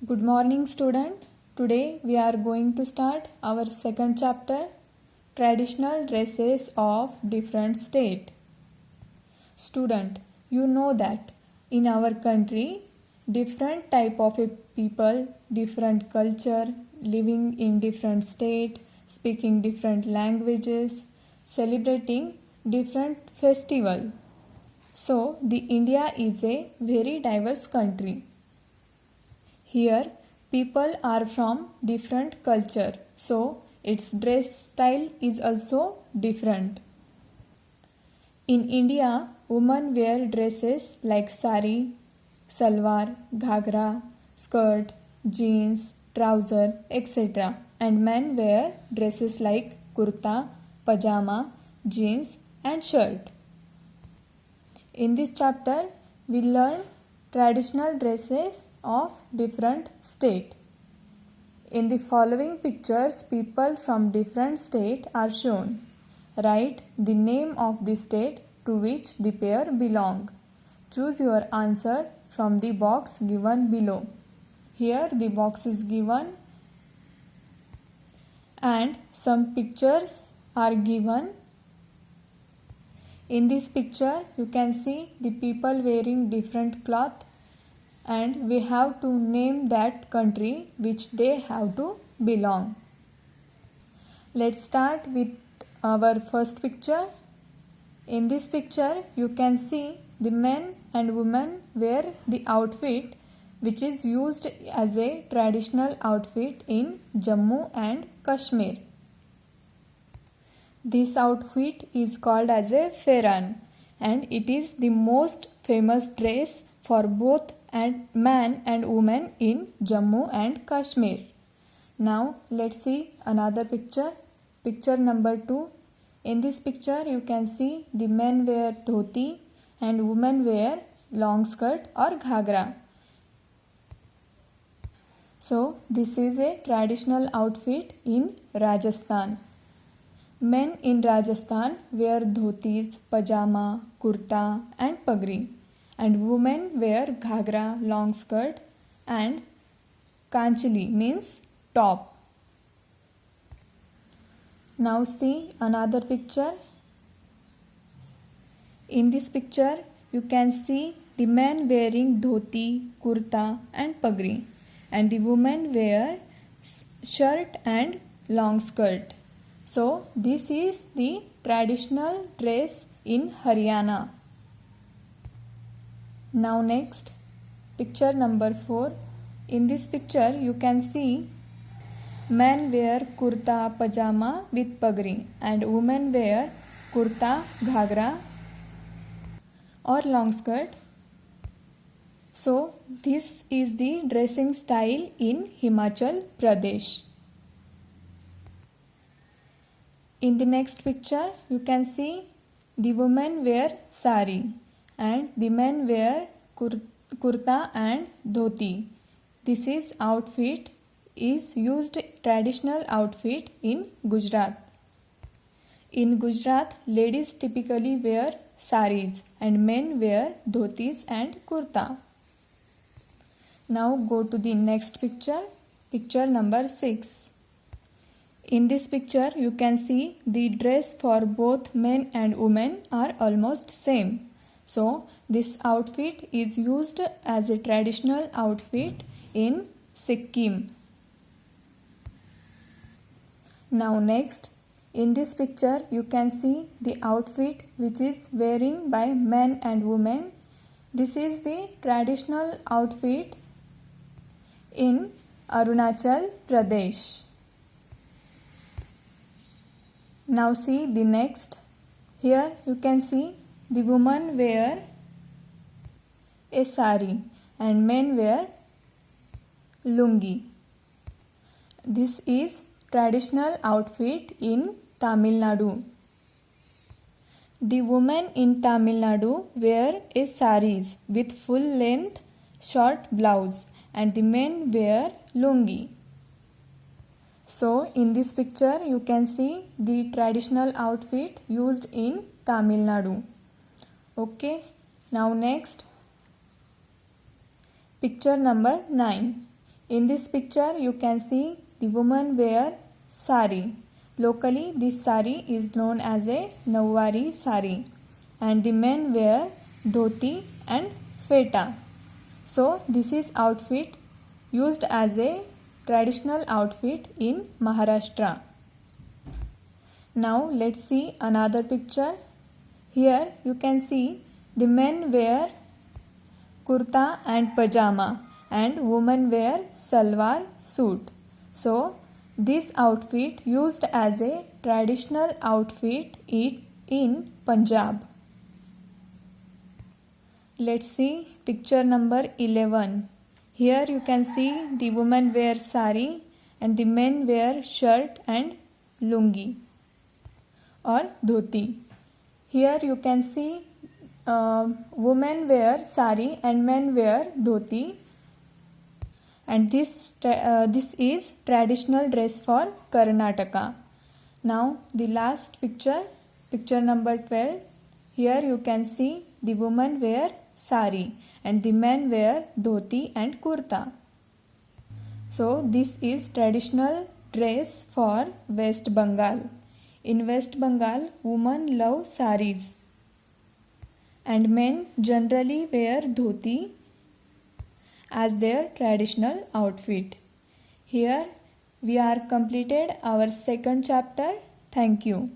Good morning, student. Today we are going to start our second chapter, Traditional Dresses of Different State. Student, you know that in our country, different type of people, different culture, living in different state, speaking different languages, celebrating different festival. So, the India is a very diverse country. Here, people are from different culture, so its dress style is also different. In India, women wear dresses like sari, salwar, ghagra, skirt, jeans, trouser, etc. And men wear dresses like kurta, pajama, jeans and shirt. In this chapter, we learn traditional dresses of different state. In the following pictures, people from different state are shown. Write the name of the state to which the pair belong. Choose your answer from the box given below. Here the box is given and some pictures are given. In this picture, you can see the people wearing different cloth and we have to name that country which they have to belong. Let's start with our first picture. In this picture, you can see the men and women wear the outfit which is used as a traditional outfit in Jammu and Kashmir. This outfit is called as a Feran and it is the most famous dress for both man and woman in Jammu and Kashmir. Now let's see another picture. Picture number 2. In this picture you can see the men wear dhoti and women wear long skirt or ghagra. So this is a traditional outfit in Rajasthan. Men in Rajasthan wear dhotis, pajama, kurta and pagri. And women wear ghagra, long skirt and kanchali means top. Now see another picture. In this picture you can see the men wearing dhoti, kurta and pagri and the women wear shirt and long skirt. So this is the traditional dress in Haryana. Now next, picture number 4. In this picture you can see men wear kurta pajama with pagri and women wear kurta ghagra or long skirt. So this is the dressing style in Himachal Pradesh. In the next picture you can see the women wear sari and the men wear kurta and dhoti. This is outfit is used traditional outfit in Gujarat. In Gujarat, ladies typically wear saris and men wear dhotis and kurta. Now go to the next picture, picture number 6. In this picture you can see the dress for both men and women are almost same. So this outfit is used as a traditional outfit in Sikkim. Now next, in this picture you can see the outfit which is wearing by men and women. This is the traditional outfit in Arunachal Pradesh. Now see the next. Here you can see the women wear a sari and men wear lungi. This is traditional outfit in Tamil Nadu. The women in Tamil Nadu wear a saris with full length short blouse and the men wear lungi. So in this picture you can see the traditional outfit used in Tamil Nadu. Okay, now next, picture number 9. In this picture, you can see the woman wear sari. Locally, this sari is known as a Nawari sari, and the men wear dhoti and feta. So, this is outfit used as a traditional outfit in Maharashtra. Now, let's see another picture. Here, you can see the men wear kurta and pajama, and women wear salwar suit. So, this outfit used as a traditional outfit in Punjab. Let's see picture number 11. Here you can see the woman wear sari and the men wear shirt and lungi or dhoti. Here you can see women wear sari and men wear dhoti, and this is traditional dress for Karnataka. Now the last picture, picture number 12. Here you can see the woman wear sari and the men wear dhoti and kurta. So this is traditional dress for West Bengal. In West Bengal, women love saris and men generally wear dhoti as their traditional outfit. Here we are completed our second chapter. Thank you.